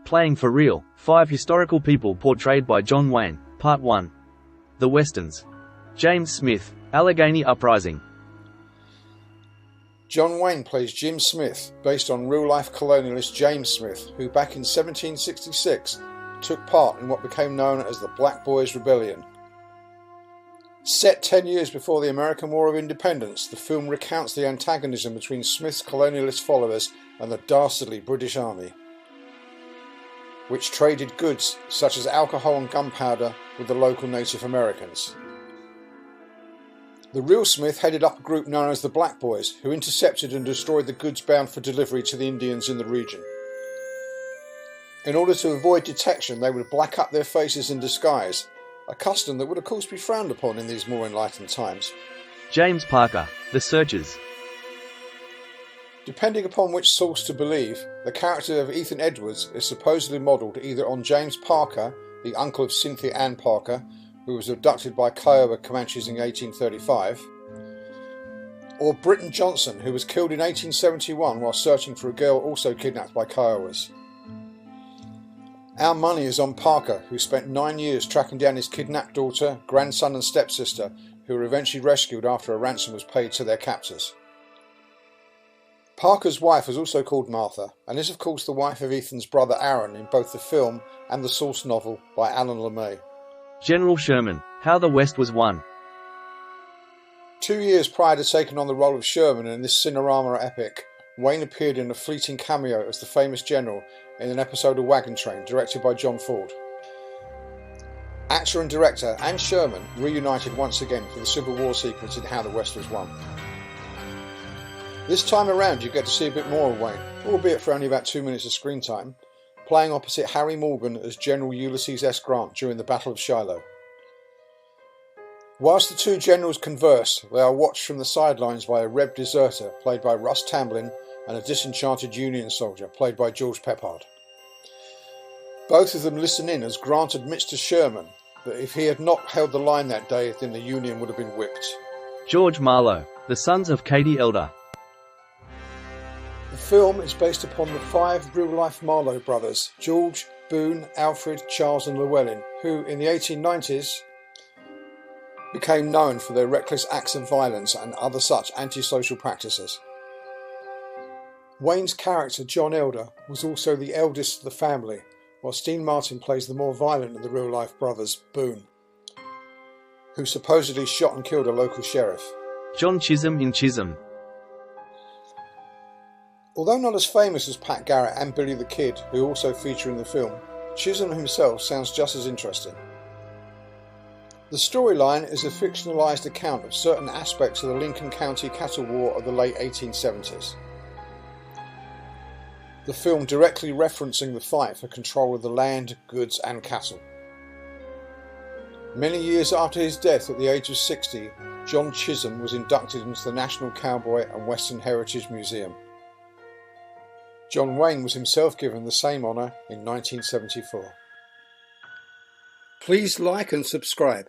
Playing for Real, 5 historical people portrayed by John Wayne. Part 1. The Westerns. James Smith, Allegheny Uprising. John Wayne plays Jim Smith, based on real-life colonialist James Smith, who back in 1766 took part in what became known as the Black Boys' Rebellion. Set 10 years before the American War of Independence, the film recounts the antagonism between Smith's colonialist followers and the dastardly British Army, which traded goods such as alcohol and gunpowder with the local Native Americans. The real Smith headed up a group known as the Black Boys, who intercepted and destroyed the goods bound for delivery to the Indians in the region. In order to avoid detection, they would black up their faces in disguise, a custom that would of course be frowned upon in these more enlightened times. James Parker, The Searchers. Depending upon which source to believe, the character of Ethan Edwards is supposedly modelled either on James Parker, the uncle of Cynthia Ann Parker, who was abducted by Kiowa Comanches in 1835, or Britton Johnson, who was killed in 1871 while searching for a girl also kidnapped by Kiowas. Our money is on Parker, who spent 9 years tracking down his kidnapped daughter, grandson and stepsister, who were eventually rescued after a ransom was paid to their captors. Parker's wife was also called Martha, and is of course the wife of Ethan's brother Aaron in both the film and the source novel by Alan LeMay. General Sherman, How the West Was Won. 2 years prior to taking on the role of Sherman in this Cinerama epic, Wayne appeared in a fleeting cameo as the famous general in an episode of Wagon Train, directed by John Ford. Actor and director and Sherman reunited once again for the Civil War sequence in How the West Was Won. This time around you get to see a bit more of Wayne, albeit for only about 2 minutes of screen time, playing opposite Harry Morgan as General Ulysses S. Grant during the Battle of Shiloh. Whilst the two generals converse, they are watched from the sidelines by a Reb deserter played by Russ Tamblyn and a disenchanted Union soldier played by George Peppard. Both of them listen in as Grant admits to Sherman that if he had not held the line that day, then the Union would have been whipped. George Marlo, The Sons of Katie Elder. The film is based upon the 5 real-life Marlo brothers, George, Boone, Alfred, Charles and Llewellyn, who in the 1890s became known for their reckless acts of violence and other such antisocial practices. Wayne's character, John Elder, was also the eldest of the family, while Dean Martin plays the more violent of the real-life brothers, Boone, who supposedly shot and killed a local sheriff. John Chism in Chism. Although not as famous as Pat Garrett and Billy the Kid, who also feature in the film, Chisholm himself sounds just as interesting. The storyline is a fictionalised account of certain aspects of the Lincoln County cattle war of the late 1870s. The film directly referencing the fight for control of the land, goods and cattle. Many years after his death at the age of 60, John Chisholm was inducted into the National Cowboy and Western Heritage Museum. John Wayne was himself given the same honour in 1974. Please like and subscribe.